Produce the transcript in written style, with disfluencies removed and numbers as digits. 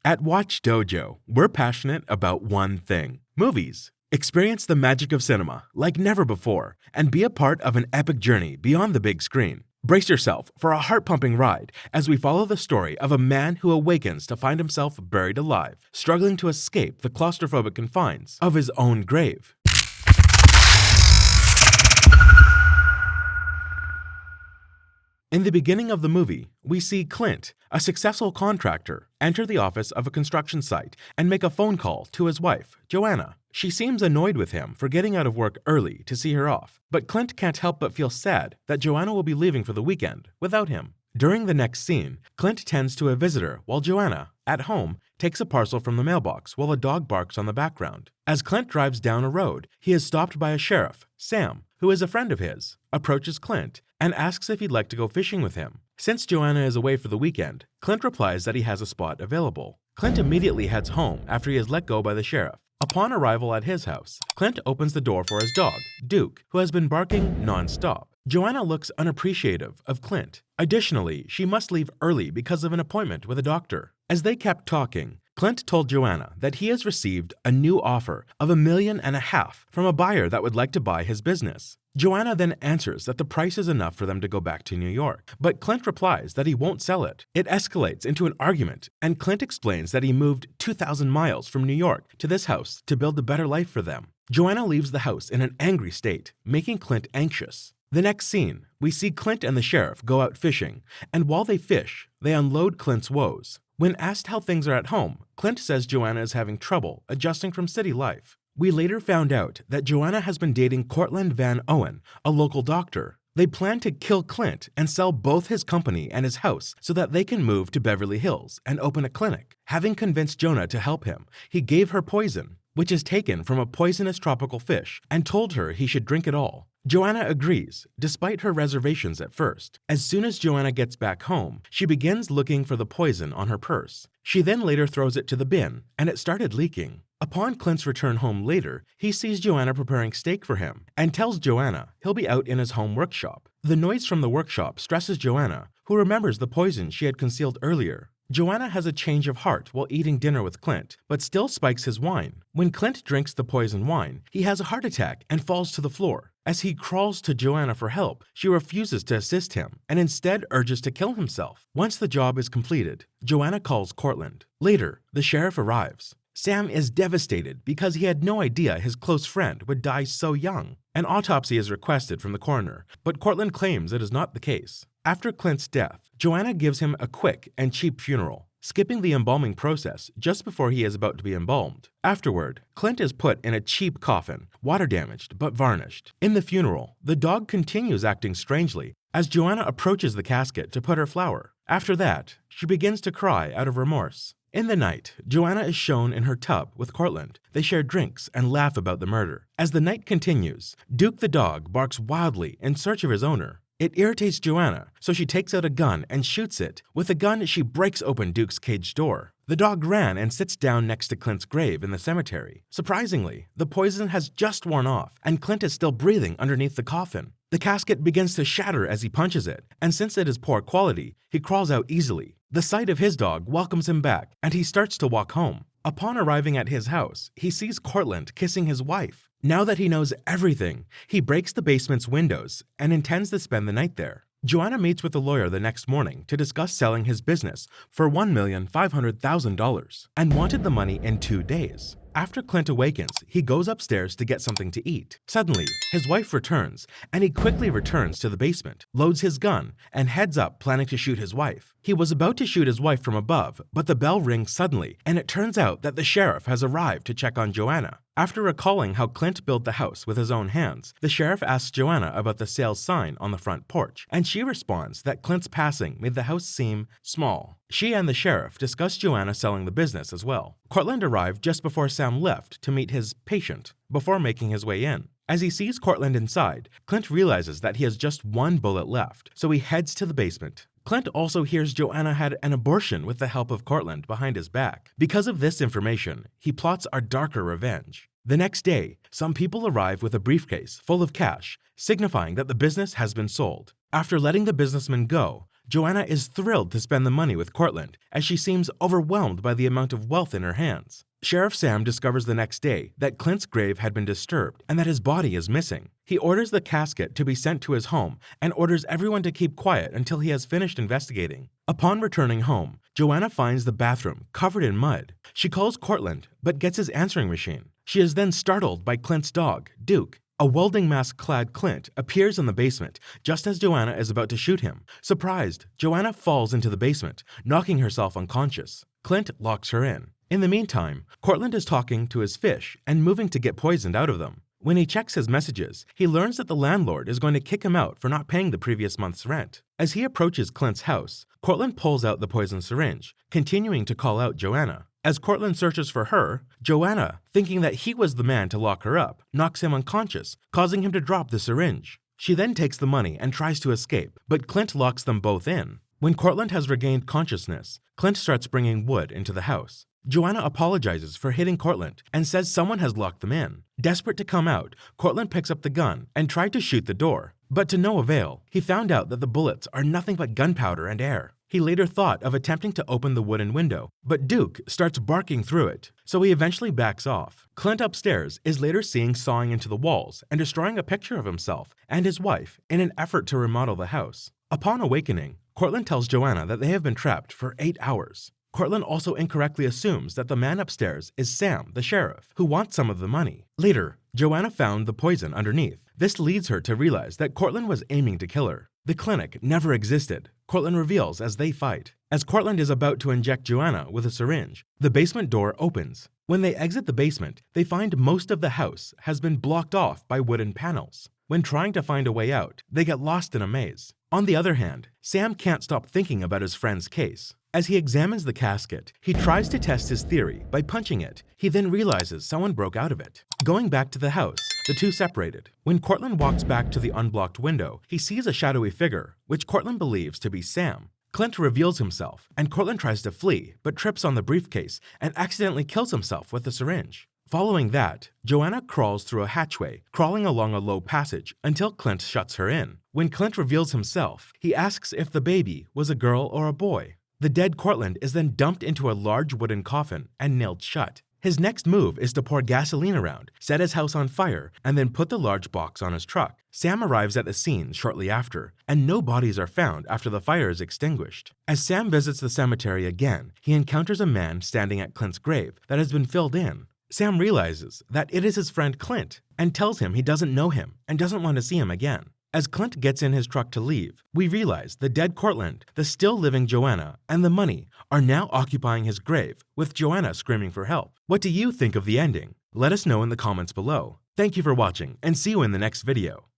At WatchDojo, we're passionate about one thing: movies. Experience the magic of cinema like never before and be a part of an epic journey beyond the big screen. Brace yourself for a heart-pumping ride as we follow the story of a man who awakens to find himself buried alive, struggling to escape the claustrophobic confines of his own grave. In the beginning of the movie, we see Clint, a successful contractor, enter the office of a construction site and make a phone call to his wife, Joanna. She seems annoyed with him for getting out of work early to see her off, but Clint can't help but feel sad that Joanna will be leaving for the weekend without him. During the next scene, Clint tends to a visitor while Joanna, at home, takes a parcel from the mailbox while a dog barks on the background. As Clint drives down a road, he is stopped by a sheriff, Sam, who is a friend of his, approaches Clint and asks if he'd like to go fishing with him. Since Joanna is away for the weekend, Clint replies that he has a spot available. Clint immediately heads home after he is let go by the sheriff. Upon arrival at his house, Clint opens the door for his dog, Duke, who has been barking non-stop. Joanna looks unappreciative of Clint. Additionally, she must leave early because of an appointment with a doctor. As they kept talking, Clint told Joanna that he has received a new offer of $1.5 million from a buyer that would like to buy his business. Joanna then answers that the price is enough for them to go back to New York, but Clint replies that he won't sell it. It escalates into an argument, and Clint explains that he moved 2,000 miles from New York to this house to build a better life for them. Joanna leaves the house in an angry state, making Clint anxious. The next scene, we see Clint and the sheriff go out fishing, and while they fish, they unload Clint's woes. When asked how things are at home, Clint says Joanna is having trouble adjusting from city life. We later found out that Joanna has been dating Cortland Van Owen, a local doctor. They plan to kill Clint and sell both his company and his house so that they can move to Beverly Hills and open a clinic. Having convinced Jonah to help him, he gave her poison, which is taken from a poisonous tropical fish, and told her he should drink it all. Joanna agrees, despite her reservations at first. As soon as Joanna gets back home, she begins looking for the poison on her purse. She then later throws it to the bin, and it started leaking. Upon Clint's return home later, he sees Joanna preparing steak for him and tells Joanna he'll be out in his home workshop. The noise from the workshop stresses Joanna, who remembers the poison she had concealed earlier. Joanna has a change of heart while eating dinner with Clint, but still spikes his wine. When Clint drinks the poison wine, he has a heart attack and falls to the floor. As he crawls to Joanna for help, she refuses to assist him and instead urges to kill himself. Once the job is completed, Joanna calls Cortland. Later, the sheriff arrives. Sam is devastated because he had no idea his close friend would die so young. An autopsy is requested from the coroner, but Cortland claims it is not the case. After Clint's death, Joanna gives him a quick and cheap funeral, skipping the embalming process just before he is about to be embalmed. Afterward, Clint is put in a cheap coffin, water-damaged but varnished. In the funeral, the dog continues acting strangely as Joanna approaches the casket to put her flower. After that, she begins to cry out of remorse. In the night, Joanna is shown in her tub with Cortland. They share drinks and laugh about the murder. As the night continues, Duke the dog barks wildly in search of his owner. It irritates Joanna, so she takes out a gun and shoots it. With the gun, she breaks open Duke's cage door. The dog ran and sits down next to Clint's grave in the cemetery. Surprisingly, the poison has just worn off, and Clint is still breathing underneath the coffin. The casket begins to shatter as he punches it, and since it is poor quality, he crawls out easily. The sight of his dog welcomes him back, and he starts to walk home. Upon arriving at his house, he sees Cortland kissing his wife. Now that he knows everything, he breaks the basement's windows and intends to spend the night there. Joanna meets with a lawyer the next morning to discuss selling his business for $1,500,000 and wanted the money in 2 days. After Clint awakens, he goes upstairs to get something to eat. Suddenly, his wife returns, and he quickly returns to the basement, loads his gun, and heads up planning to shoot his wife. He was about to shoot his wife from above, but the bell rings suddenly, and it turns out that the sheriff has arrived to check on Joanna. After recalling how Clint built the house with his own hands, the sheriff asks Joanna about the sale sign on the front porch, and she responds that Clint's passing made the house seem small. She and the sheriff discuss Joanna selling the business as well. Cortland arrived just before Sam left to meet his patient, before making his way in. As he sees Cortland inside, Clint realizes that he has just one bullet left, so he heads to the basement. Clint also hears Joanna had an abortion with the help of Cortland behind his back. Because of this information, he plots a darker revenge. The next day, some people arrive with a briefcase full of cash, signifying that the business has been sold. After letting the businessman go, Joanna is thrilled to spend the money with Cortland, as she seems overwhelmed by the amount of wealth in her hands. Sheriff Sam discovers the next day that Clint's grave had been disturbed and that his body is missing. He orders the casket to be sent to his home and orders everyone to keep quiet until he has finished investigating. Upon returning home, Joanna finds the bathroom covered in mud. She calls Cortland, but gets his answering machine. She is then startled by Clint's dog, Duke. A welding mask-clad Clint appears in the basement just as Joanna is about to shoot him. Surprised, Joanna falls into the basement, knocking herself unconscious. Clint locks her in. In the meantime, Cortland is talking to his fish and moving to get poisoned out of them. When he checks his messages, he learns that the landlord is going to kick him out for not paying the previous month's rent. As he approaches Clint's house, Cortland pulls out the poison syringe, continuing to call out Joanna. As Cortland searches for her, Joanna, thinking that he was the man to lock her up, knocks him unconscious, causing him to drop the syringe. She then takes the money and tries to escape, but Clint locks them both in. When Cortland has regained consciousness, Clint starts bringing wood into the house. Joanna apologizes for hitting Cortland and says someone has locked them in. Desperate to come out, Cortland picks up the gun and tried to shoot the door, but to no avail. He found out that the bullets are nothing but gunpowder and air. He later thought of attempting to open the wooden window, but Duke starts barking through it, so he eventually backs off. Clint upstairs is later seen sawing into the walls and destroying a picture of himself and his wife in an effort to remodel the house. Upon awakening, Cortland tells Joanna that they have been trapped for 8 hours. Cortland also incorrectly assumes that the man upstairs is Sam, the sheriff, who wants some of the money. Later, Joanna found the poison underneath. This leads her to realize that Cortland was aiming to kill her. The clinic never existed, Cortland reveals as they fight. As Cortland is about to inject Joanna with a syringe, the basement door opens. When they exit the basement, they find most of the house has been blocked off by wooden panels. When trying to find a way out, they get lost in a maze. On the other hand, Sam can't stop thinking about his friend's case. As he examines the casket, he tries to test his theory by punching it. He then realizes someone broke out of it. Going back to the house, the two separated. When Cortland walks back to the unblocked window, he sees a shadowy figure, which Cortland believes to be Sam. Clint reveals himself, and Cortland tries to flee, but trips on the briefcase and accidentally kills himself with the syringe. Following that, Joanna crawls through a hatchway, crawling along a low passage until Clint shuts her in. When Clint reveals himself, he asks if the baby was a girl or a boy. The dead Cortland is then dumped into a large wooden coffin and nailed shut. His next move is to pour gasoline around, set his house on fire, and then put the large box on his truck. Sam arrives at the scene shortly after, and no bodies are found after the fire is extinguished. As Sam visits the cemetery again, he encounters a man standing at Clint's grave that has been filled in. Sam realizes that it is his friend Clint and tells him he doesn't know him and doesn't want to see him again. As Clint gets in his truck to leave, we realize the dead Cortland, the still living Joanna, and the money are now occupying his grave, with Joanna screaming for help. What do you think of the ending? Let us know in the comments below. Thank you for watching, and see you in the next video.